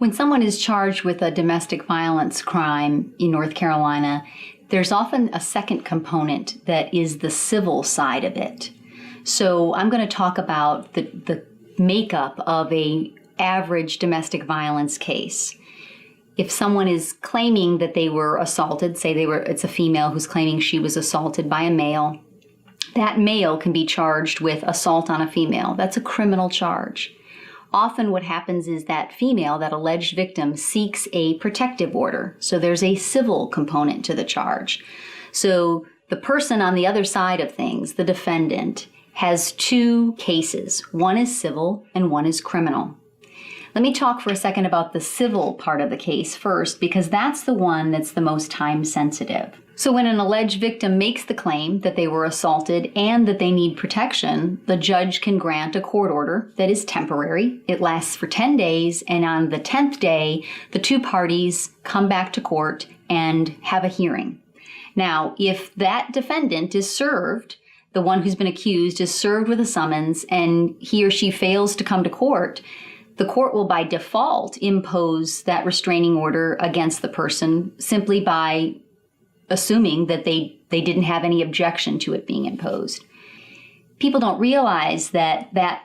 When someone is charged with a domestic violence crime in North Carolina, there's often a second component that is the civil side of it. So I'm going to talk about the makeup of a average domestic violence case. If someone is claiming that they were assaulted, it's a female who's claiming she was assaulted by a male, that male can be charged with assault on a female. That's a criminal charge. Often what happens is that female, that alleged victim, seeks a protective order. So there's a civil component to the charge. So the person on the other side of things, the defendant, has two cases. One is civil and one is criminal. Let me talk for a second about the civil part of the case first, because that's the one that's the most time sensitive. So when an alleged victim makes the claim that they were assaulted and that they need protection, the judge can grant a court order that is temporary. It lasts for 10 days, and on the 10th day, the two parties come back to court and have a hearing. Now, if that defendant is served, the one who's been accused is served with a summons, and he or she fails to come to court, the court will by default impose that restraining order against the person simply by assuming that they didn't have any objection to it being imposed. People don't realize that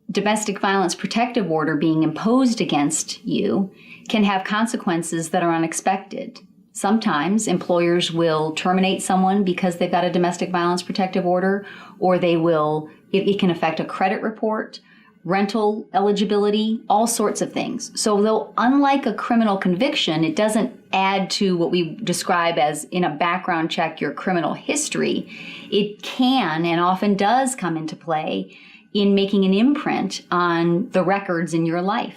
domestic violence protective order being imposed against you can have consequences that are unexpected. Sometimes employers will terminate someone because they've got a domestic violence protective order, or it can affect a credit report, rental eligibility, all sorts of things. So though unlike a criminal conviction, it doesn't add to what we describe as in a background check your criminal history, it can and often does come into play in making an imprint on the records in your life.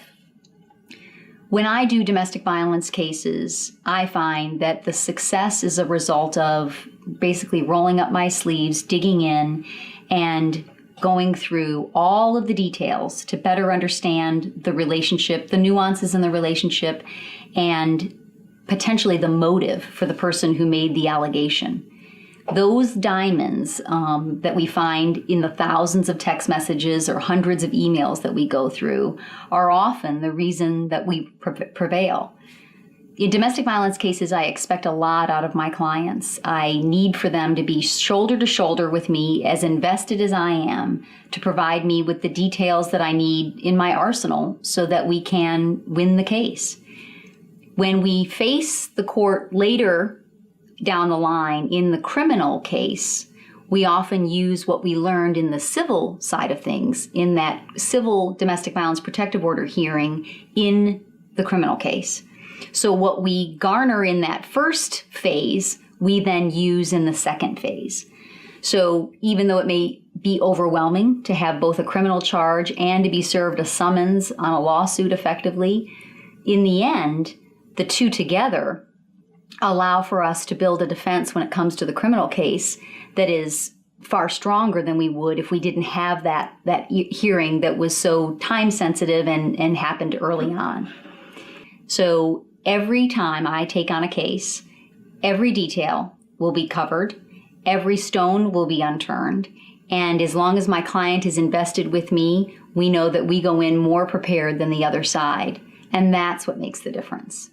When I do domestic violence cases, I find that the success is a result of basically rolling up my sleeves, digging in, and going through all of the details to better understand the relationship, the nuances in the relationship, and potentially the motive for the person who made the allegation. Those diamonds that we find in the thousands of text messages or hundreds of emails that we go through are often the reason that we prevail. In domestic violence cases, I expect a lot out of my clients. I need for them to be shoulder to shoulder with me, as invested as I am, to provide me with the details that I need in my arsenal so that we can win the case. When we face the court later down the line in the criminal case, we often use what we learned in the civil side of things, in that civil domestic violence protective order hearing in the criminal case. So what we garner in that first phase, we then use in the second phase. So even though it may be overwhelming to have both a criminal charge and to be served a summons on a lawsuit effectively, in the end, the two together allow for us to build a defense when it comes to the criminal case that is far stronger than we would if we didn't have that hearing that was so time sensitive and happened early on. So every time I take on a case, every detail will be covered, every stone will be unturned, and as long as my client is invested with me, we know that we go in more prepared than the other side, and that's what makes the difference.